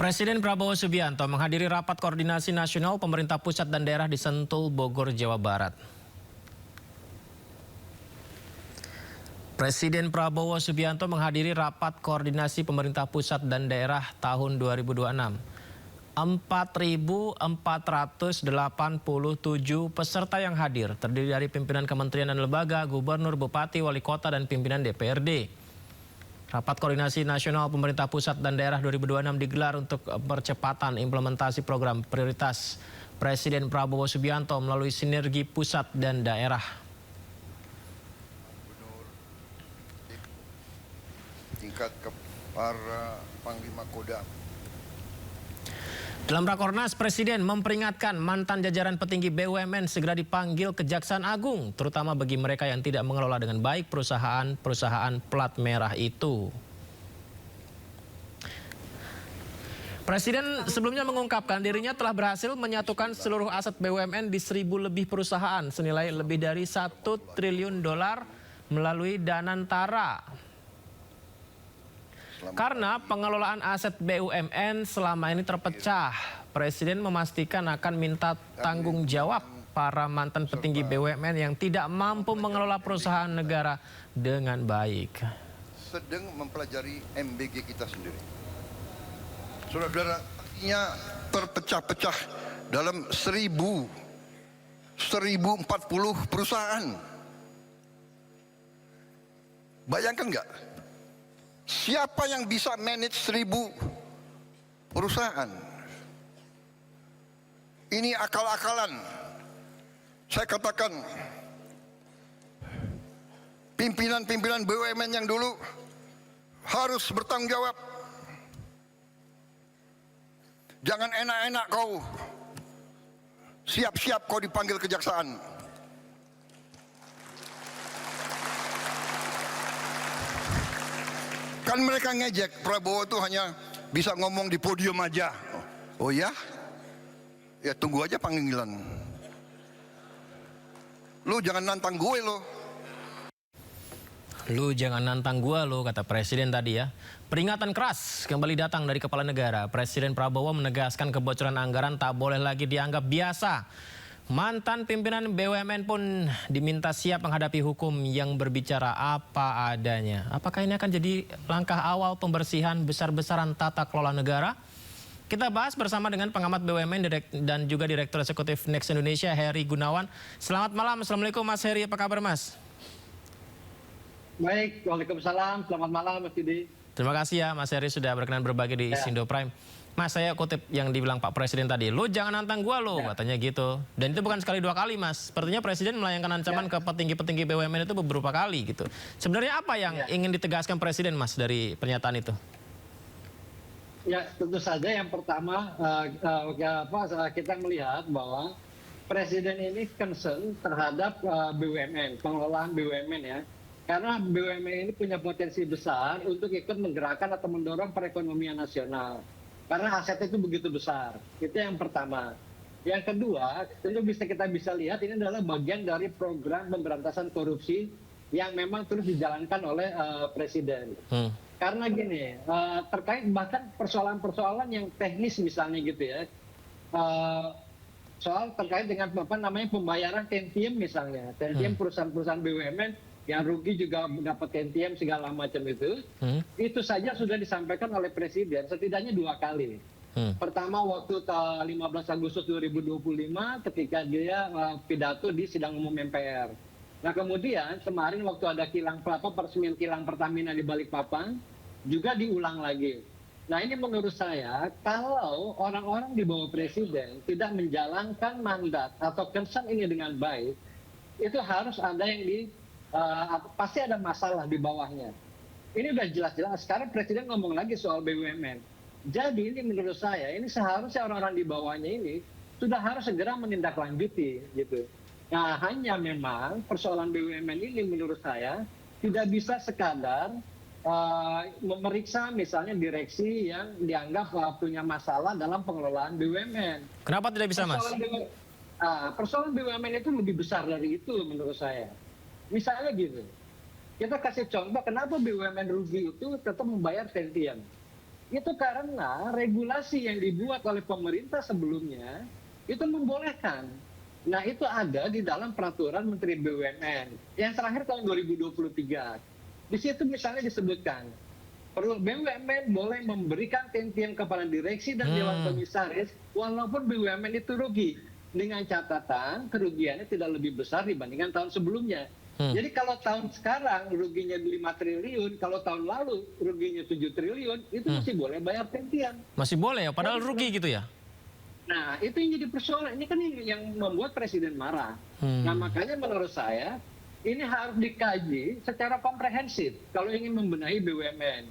Presiden Prabowo Subianto menghadiri rapat koordinasi nasional pemerintah pusat dan daerah di Sentul, Bogor, Jawa Barat. Presiden Prabowo Subianto menghadiri rapat koordinasi pemerintah pusat dan daerah tahun 2026. 4.487 peserta yang hadir terdiri dari pimpinan kementerian dan lembaga, gubernur, bupati, wali kota, dan pimpinan DPRD. Rapat Koordinasi Nasional Pemerintah Pusat dan Daerah 2026 digelar untuk percepatan implementasi program prioritas Presiden Prabowo Subianto melalui sinergi pusat dan daerah. Tingkat ke para Panglima Kodam. Dalam Rakornas, Presiden memperingatkan mantan jajaran petinggi BUMN segera dipanggil Kejaksaan Agung, terutama bagi mereka yang tidak mengelola dengan baik perusahaan plat merah itu. Presiden sebelumnya mengungkapkan dirinya telah berhasil menyatukan seluruh aset BUMN di 1.000 lebih perusahaan senilai lebih dari $1 triliun melalui Danantara. Karena pengelolaan aset BUMN selama ini terpecah, Presiden memastikan akan minta tanggung jawab para mantan petinggi BUMN yang tidak mampu mengelola perusahaan negara dengan baik. Sedang mempelajari MBG kita sendiri. Saudara-saudara, artinya terpecah-pecah dalam 1040 perusahaan. Bayangkan nggak? Siapa yang bisa manage 1.000 perusahaan? Ini akal-akalan. Saya katakan, pimpinan-pimpinan BUMN yang dulu harus bertanggung jawab. Jangan enak-enak kau, siap-siap kau dipanggil kejaksaan. Kan mereka ngejek, Prabowo tuh hanya bisa ngomong di podium aja. Oh ya? Ya tunggu aja panggilan. Lu jangan nantang gue lo. Lu jangan nantang gua lo, kata Presiden tadi ya. Peringatan keras kembali datang dari Kepala Negara. Presiden Prabowo menegaskan kebocoran anggaran tak boleh lagi dianggap biasa. Mantan pimpinan BUMN pun diminta siap menghadapi hukum yang berbicara apa adanya. Apakah ini akan jadi langkah awal pembersihan besar-besaran tata kelola negara? Kita bahas bersama dengan pengamat BUMN dan juga Direktur Eksekutif Next Indonesia, Heri Gunawan. Selamat malam, Assalamualaikum Mas Heri, apa kabar Mas? Baik, waalaikumsalam, selamat malam Mas Yudi. Terima kasih ya Mas Heri sudah berkenan berbagi di Indo Prime. Mas, saya kutip yang dibilang Pak Presiden tadi, lu jangan nantang gua lo, katanya gitu. Dan itu bukan sekali dua kali Mas, sepertinya Presiden melayangkan ancaman ke petinggi-petinggi BUMN itu beberapa kali gitu. Sebenarnya apa yang ingin ditegaskan Presiden Mas dari pernyataan itu? Ya, tentu saja yang pertama kita melihat bahwa Presiden ini concern terhadap BUMN, pengelolaan BUMN ya. Karena BUMN ini punya potensi besar untuk ikut menggerakkan atau mendorong perekonomian nasional. Karena asetnya itu begitu besar. Itu yang pertama. Yang kedua, tentu kita bisa lihat ini adalah bagian dari program pemberantasan korupsi yang memang terus dijalankan oleh Presiden. Karena gini, terkait bahkan persoalan-persoalan yang teknis misalnya gitu ya. Soal terkait dengan pembayaran tentium misalnya. Tentium perusahaan-perusahaan BUMN yang rugi juga mendapat tentium segala macam itu saja sudah disampaikan oleh Presiden setidaknya 2 kali. Pertama waktu 15 Agustus 2025 ketika dia pidato di sidang umum MPR. Nah kemudian kemarin waktu ada peresmian kilang Pertamina di Balikpapan juga diulang lagi. Nah ini menurut saya kalau orang-orang di bawah Presiden tidak menjalankan mandat atau concern ini dengan baik, itu harus ada yang pasti ada masalah di bawahnya. Ini udah jelas-jelas. Sekarang Presiden ngomong lagi soal BUMN. Jadi ini menurut saya, ini seharusnya orang-orang di bawahnya ini sudah harus segera menindaklanjuti gitu. Nah hanya memang persoalan BUMN ini menurut saya tidak bisa sekadar memeriksa misalnya direksi yang dianggap punya masalah dalam pengelolaan BUMN. Kenapa tidak bisa Mas? Persoalan BUMN itu lebih besar dari itu menurut saya. Misalnya gitu, kita kasih contoh kenapa BUMN rugi itu tetap membayar tentium. Itu karena regulasi yang dibuat oleh pemerintah sebelumnya itu membolehkan. Nah, itu ada di dalam peraturan Menteri BUMN yang terakhir tahun 2023. Di situ misalnya disebutkan, perlu BUMN boleh memberikan tentian kepada direksi dan dewan komisaris walaupun BUMN itu rugi, dengan catatan kerugiannya tidak lebih besar dibandingkan tahun sebelumnya. Jadi kalau tahun sekarang ruginya 5 triliun, kalau tahun lalu ruginya 7 triliun, itu masih boleh bayar tentian. Masih boleh ya, padahal rugi gitu ya? Nah, itu yang jadi persoalan. Ini kan yang membuat Presiden marah. Nah, makanya menurut saya, ini harus dikaji secara komprehensif kalau ingin membenahi BUMN.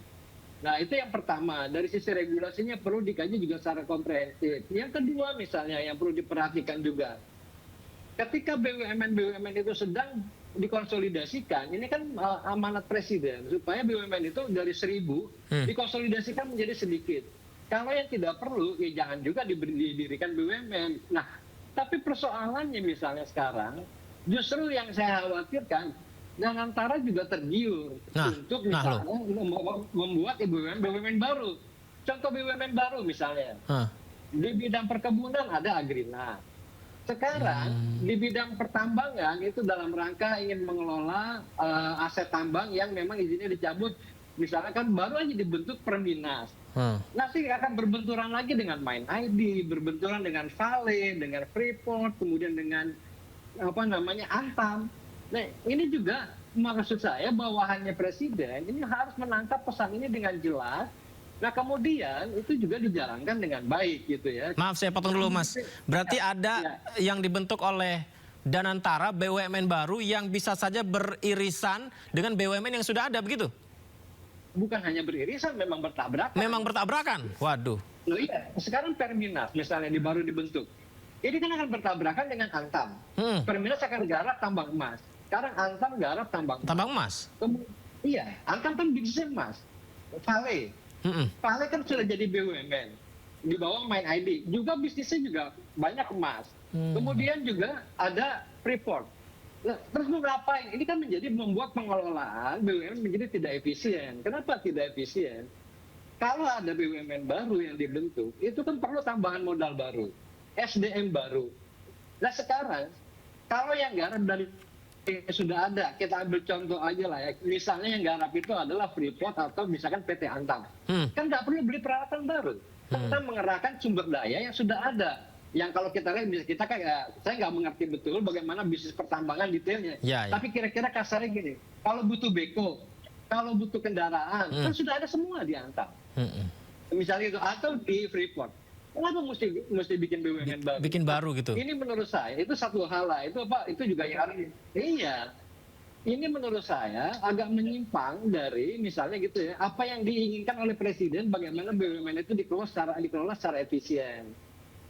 Nah, itu yang pertama. Dari sisi regulasinya perlu dikaji juga secara komprehensif. Yang kedua misalnya yang perlu diperhatikan juga, ketika BUMN itu sedang dikonsolidasikan, ini kan amanat Presiden supaya BUMN itu dari 1.000 dikonsolidasikan menjadi sedikit. Kalau yang tidak perlu, ya jangan juga didirikan BUMN. Nah, tapi persoalannya misalnya sekarang, justru yang saya khawatirkan, Danantara juga tergiur untuk misalnya membuat BUMN baru. Contoh BUMN baru misalnya, di bidang perkebunan ada Agrina. Sekarang di bidang pertambangan itu dalam rangka ingin mengelola aset tambang yang memang izinnya dicabut. Misalnya kan baru aja dibentuk Perminas. Nanti akan berbenturan lagi dengan Main ID, berbenturan dengan Vale, dengan Freeport, kemudian dengan Antam. Nah, ini juga maksud saya bawahannya Presiden ini harus menangkap pesan ini dengan jelas. Nah, kemudian itu juga dijalankan dengan baik gitu ya. Maaf saya potong dulu Mas. Berarti ada yang dibentuk oleh Danantara BUMN baru yang bisa saja beririsan dengan BUMN yang sudah ada begitu? Bukan hanya beririsan, memang bertabrakan. Memang bertabrakan? Waduh. Loh iya, sekarang Perminas misalnya baru dibentuk. Ini kan akan bertabrakan dengan Antam. Perminas akan garap tambang emas. Sekarang Antam garap tambang emas. Tambang emas? Iya, Antam kan bisnisnya emas. Vale. Vale kan sudah jadi BUMN di bawah Main ID, juga bisnisnya juga banyak emas. Kemudian juga ada Freeport. Nah, terus mau ngapain? Ini kan membuat pengelolaan BUMN menjadi tidak efisien. Kenapa tidak efisien? Kalau ada BUMN baru yang dibentuk, itu kan perlu tambahan modal baru, SDM baru. Nah sekarang, kalau yang garap dari sudah ada, kita ambil contoh aja lah ya. Misalnya yang garap itu adalah Freeport atau misalkan PT Antam. Kan nggak perlu beli peralatan baru. Kita mengerahkan sumber daya yang sudah ada. Yang kalau kita lihat, kita kayak saya nggak mengerti betul bagaimana bisnis pertambangan detailnya. Tapi kira-kira kasarnya gini, kalau butuh beko, kalau butuh kendaraan, kan sudah ada semua di Antam. Misalnya itu, atau di Freeport. Kenapa mesti bikin BUMN baru? Bikin baru gitu. Ini menurut saya itu satu hal lah. Itu juga yang harus. Iya. Ini menurut saya agak menyimpang dari misalnya gitu ya, apa yang diinginkan oleh Presiden bagaimana BUMN itu dikelola secara efisien.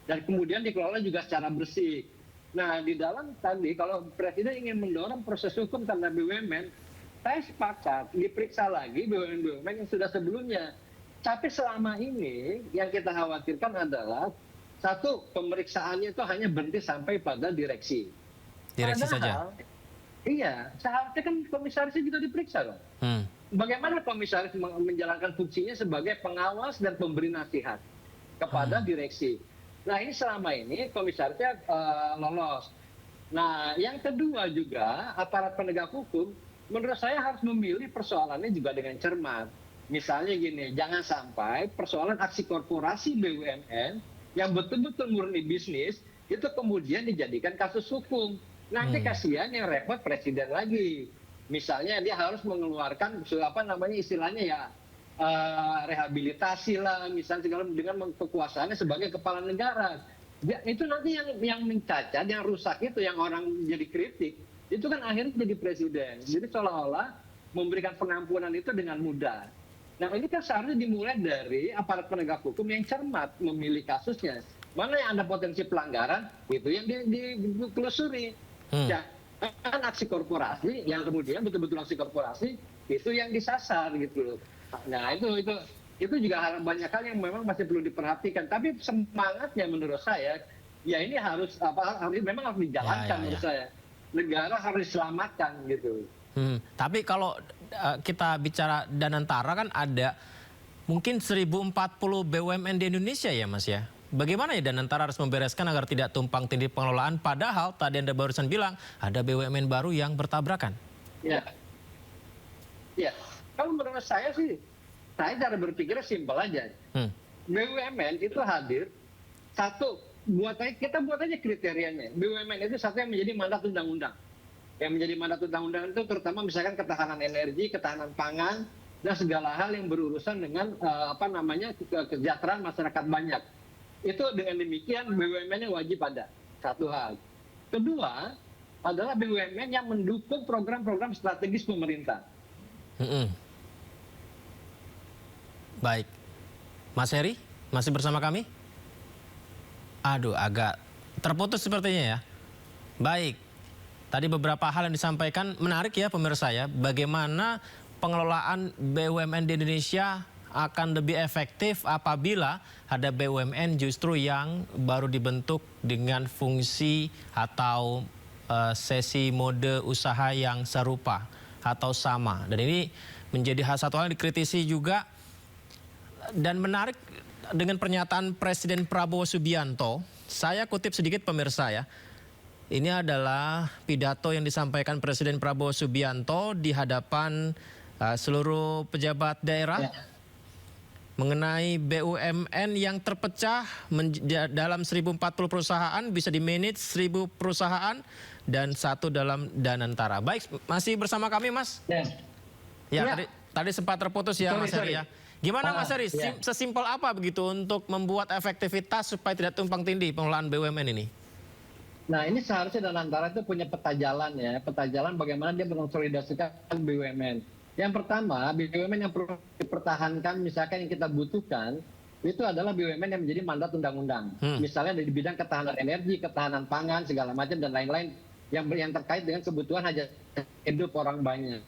Dan kemudian dikelola juga secara bersih. Nah, di dalam tadi kalau Presiden ingin mendorong proses hukum terhadap BUMN, saya sepakat diperiksa lagi BUMN yang sudah sebelumnya. Tapi selama ini yang kita khawatirkan adalah satu, pemeriksaannya itu hanya berhenti sampai pada direksi. Direksi Padahal, saja? Iya, seharusnya kan komisarisnya juga diperiksa loh. Bagaimana komisaris menjalankan fungsinya sebagai pengawas dan pemberi nasihat kepada direksi. Nah ini selama ini komisarisnya lolos. Nah yang kedua juga aparat penegak hukum menurut saya harus memilih persoalannya juga dengan cermat. Misalnya gini, jangan sampai persoalan aksi korporasi BUMN yang betul-betul murni bisnis itu kemudian dijadikan kasus hukum. Nanti kasihan yang repot Presiden lagi. Misalnya dia harus mengeluarkan istilahnya ya rehabilitasi lah, misalnya segala dengan kekuasaannya sebagai kepala negara. Ya, itu nanti yang mencacat, yang rusak itu, yang orang jadi kritik, itu kan akhirnya jadi Presiden. Jadi seolah-olah memberikan pengampunan itu dengan mudah. Nah ini kan seharusnya dimulai dari aparat penegak hukum yang cermat memilih kasusnya. Mana yang ada potensi pelanggaran, itu yang ditelusuri. Jangan aksi korporasi yang kemudian betul-betul aksi korporasi itu yang disasar gitu loh. Nah itu juga banyak hal yang memang masih perlu diperhatikan. Tapi semangatnya menurut saya ya ini memang harus dijalankan menurut saya. Negara harus diselamatkan gitu. Tapi kalau kita bicara Danantara kan ada Mungkin 1040 BUMN di Indonesia ya Mas ya. Bagaimana ya Danantara harus membereskan agar tidak tumpang tindih pengelolaan, padahal tadi Anda barusan bilang ada BUMN baru yang bertabrakan. Ya, ya. Kalau menurut saya sih, saya cara berpikirnya simpel aja. BUMN itu hadir, satu, kita buat aja kriterianya. BUMN itu satu yang menjadi mandat undang-undang. Yang menjadi mandat undang-undang itu terutama misalkan ketahanan energi, ketahanan pangan, dan segala hal yang berurusan dengan kesejahteraan masyarakat banyak. Itu dengan demikian BUMN yang wajib ada. Satu hal. Kedua adalah BUMN yang mendukung program-program strategis pemerintah. Baik, Mas Heri masih bersama kami? Aduh, agak terputus sepertinya ya. Baik, tadi beberapa hal yang disampaikan menarik ya pemirsa ya. Bagaimana pengelolaan BUMN di Indonesia akan lebih efektif apabila ada BUMN justru yang baru dibentuk dengan fungsi atau sesi mode usaha yang serupa atau sama. Dan ini menjadi satu hal yang dikritisi juga. Dan menarik dengan pernyataan Presiden Prabowo Subianto, saya kutip sedikit pemirsa ya. Ini adalah pidato yang disampaikan Presiden Prabowo Subianto di hadapan seluruh pejabat daerah mengenai BUMN yang terpecah dalam 1040 perusahaan, bisa di-manage 1000 perusahaan dan satu dalam Danantara. Baik, masih bersama kami Mas? Ya. Tadi sempat terputus ya Mas Heri ya. Gimana Mas Heri, sesimpel apa begitu untuk membuat efektivitas supaya tidak tumpang tindih pengelolaan BUMN ini? Nah ini seharusnya Danantara itu punya peta jalan ya, peta jalan bagaimana dia mengonsolidasikan BUMN. Yang pertama, BUMN yang perlu dipertahankan misalkan yang kita butuhkan, itu adalah BUMN yang menjadi mandat undang-undang. Misalnya di bidang ketahanan energi, ketahanan pangan, segala macam dan lain-lain yang terkait dengan kebutuhan hajat hidup orang banyak.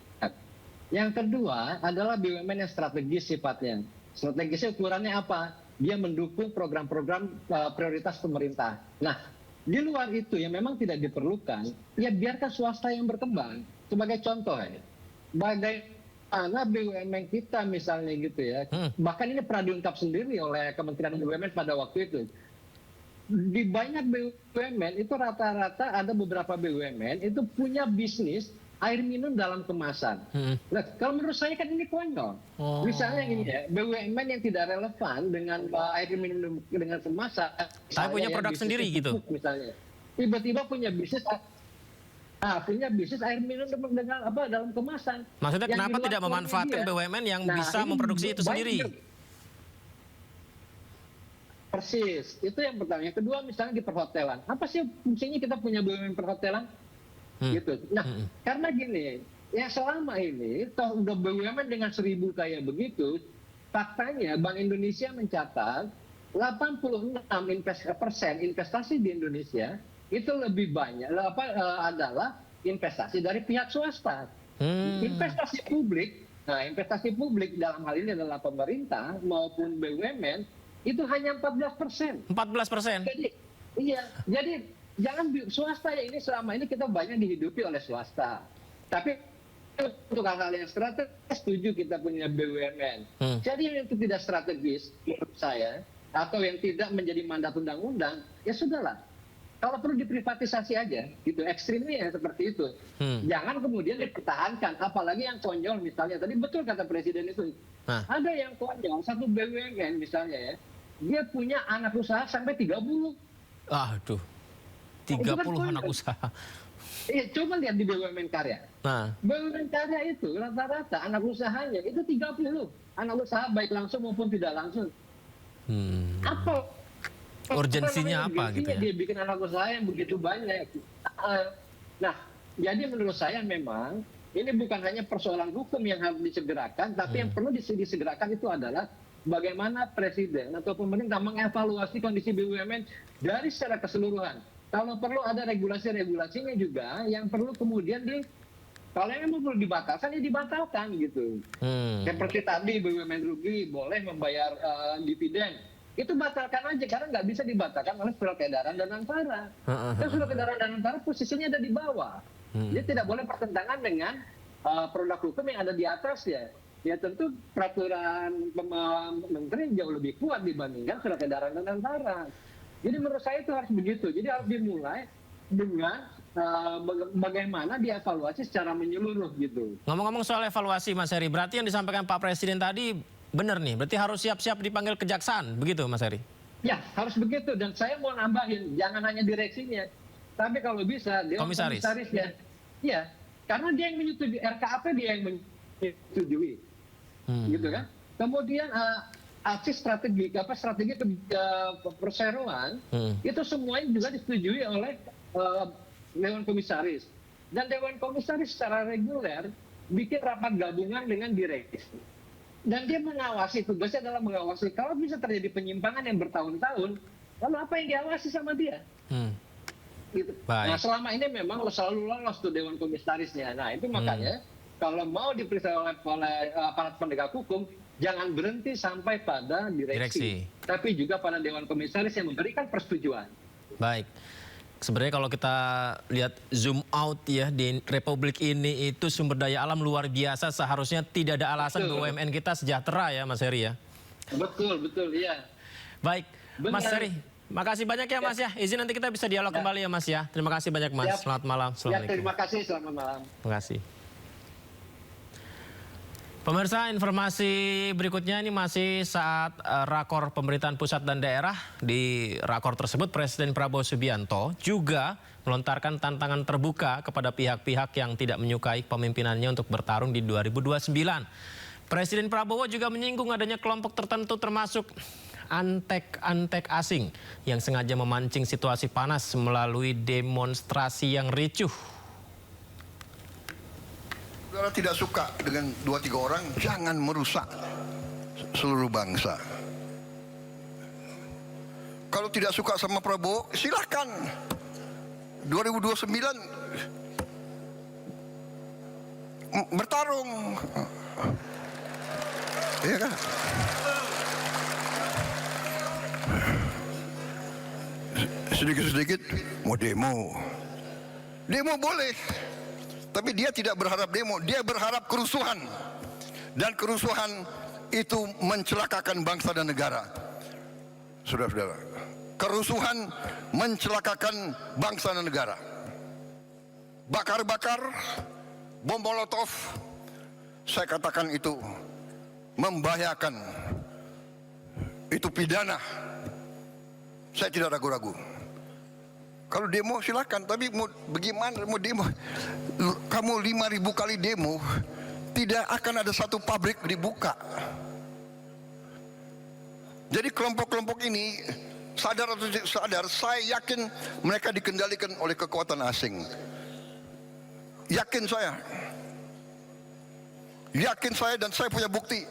Yang kedua adalah BUMN yang strategis sifatnya. Strategisnya ukurannya apa? Dia mendukung program-program prioritas pemerintah. Nah, di luar itu yang memang tidak diperlukan, ya biarkan swasta yang berkembang. Sebagai contoh ya, bagaimana BUMN kita misalnya gitu ya, bahkan ini pernah diungkap sendiri oleh Kementerian BUMN pada waktu itu. Di banyak BUMN itu rata-rata ada beberapa BUMN itu punya bisnis air minum dalam kemasan. Nah, kalau menurut saya kan ini konyol. Misalnya gini ya, BUMN yang tidak relevan dengan air minum dengan kemasan. Saya punya produk sendiri gitu. Misalnya, tiba-tiba punya bisnis air minum dengan dalam kemasan. Maksudnya kenapa tidak memanfaatkan BUMN yang bisa memproduksi itu sendiri? Persis, itu yang pertama. Yang kedua misalnya di perhotelan. Apa sih fungsinya kita punya BUMN perhotelan? Gitu. Nah, karena gini, ya selama ini toh udah BUMN dengan 1000 kayak begitu, faktanya Bank Indonesia mencatat 86% investasi di Indonesia itu lebih banyak adalah investasi dari pihak swasta. Investasi publik, nah investasi publik dalam hal ini adalah pemerintah maupun BUMN itu hanya 14%. 14%? Jadi jangan swasta ya, ini selama ini kita banyak dihidupi oleh swasta. Tapi untuk hal-hal yang strategis setuju kita punya BUMN. Jadi yang itu tidak strategis menurut saya atau yang tidak menjadi mandat undang-undang, ya sudahlah. Kalau perlu diprivatisasi aja, gitu. Ekstrimnya ya seperti itu. Jangan kemudian dipertahankan, apalagi yang konyol misalnya. Tadi betul kata Presiden itu. Ada yang konyol, satu BUMN misalnya ya, dia punya anak usaha sampai 30. Aduh. 30 anak usaha. Iya, coba lihat di BUMN Karya. BUMN Karya itu rata-rata anak usahanya itu 30. Anak usaha baik langsung maupun tidak langsung. Apa? Urgensinya apa gitu ya? Dia bikin anak usaha yang begitu banyak. Nah, jadi menurut saya memang ini bukan hanya persoalan hukum yang harus disegerakan, tapi yang perlu disegerakan itu adalah bagaimana Presiden atau pemerintah mengevaluasi kondisi BUMN dari secara keseluruhan. Kalau perlu ada regulasi-regulasinya juga yang perlu kemudian kalau memang perlu dibatalkan ya dibatalkan gitu. Seperti tadi BUMN rugi boleh membayar dividen, itu batalkan aja karena nggak bisa dibatalkan oleh surat edaran Danantara. Dan surat edaran Danantara posisinya ada di bawah. Dia tidak boleh bertentangan dengan produk hukum yang ada di atas ya. ya tentu peraturan menteri jauh lebih kuat dibandingkan surat edaran tentara. Jadi menurut saya itu harus begitu. Jadi harus dimulai dengan bagaimana dievaluasi secara menyeluruh gitu. Ngomong-ngomong soal evaluasi Mas Heri, berarti yang disampaikan Pak Presiden tadi benar nih, berarti harus siap-siap dipanggil kejaksaan, begitu Mas Heri? Ya harus begitu, dan saya mau nambahin, jangan hanya direksinya, tapi kalau bisa Dewan Komisarisnya. Ya, karena dia yang menyetujui, RKAP dia yang menyetujui. Gitu kan. Kemudian aksi strategi perseroan itu semuanya juga disetujui oleh Dewan Komisaris, dan Dewan Komisaris secara reguler bikin rapat gabungan dengan direksi, dan dia mengawasi, tugasnya adalah mengawasi kalau bisa terjadi penyimpangan yang bertahun-tahun, lalu apa yang diawasi sama dia. Gitu. Nah selama ini memang selalu lolos tuh Dewan Komisarisnya. Nah itu makanya kalau mau diperiksa oleh aparat penegak hukum, jangan berhenti sampai pada direksi, tapi juga pada Dewan Komisaris yang memberikan persetujuan. Baik, sebenarnya kalau kita lihat zoom out ya, di Republik ini itu sumber daya alam luar biasa, seharusnya tidak ada alasan BUMN kita sejahtera ya Mas Heri ya. Betul, iya. Baik, Benar. Mas Heri, makasih banyak ya Mas ya. Izin nanti kita bisa dialog kembali ya Mas ya. Terima kasih banyak Mas. Selamat malam. Ya, terima kasih, selamat malam. Terima kasih. Pemirsa, informasi berikutnya ini masih saat rakor pemerintahan pusat dan daerah. Di rakor tersebut Presiden Prabowo Subianto juga melontarkan tantangan terbuka kepada pihak-pihak yang tidak menyukai pemimpinannya untuk bertarung di 2029. Presiden Prabowo juga menyinggung adanya kelompok tertentu termasuk antek-antek asing yang sengaja memancing situasi panas melalui demonstrasi yang ricuh. Saudara tidak suka dengan 2-3 orang, jangan merusak seluruh bangsa. Kalau tidak suka sama Prabowo, silahkan. 2029 bertarung. Iya kan? Sedikit-sedikit mau demo. Demo boleh. Tapi dia tidak berharap demo, dia berharap kerusuhan. Dan kerusuhan itu mencelakakan bangsa dan negara. Saudara-saudara, kerusuhan mencelakakan bangsa dan negara. Bakar-bakar, bom molotov, saya katakan itu membahayakan. Itu pidana. Saya tidak ragu-ragu. Kalau demo silakan, tapi mau bagaimana mau demo? Kamu 5.000 kali demo, tidak akan ada satu pabrik dibuka. Jadi kelompok-kelompok ini sadar atau tidak sadar, saya yakin mereka dikendalikan oleh kekuatan asing. Yakin saya dan saya punya bukti.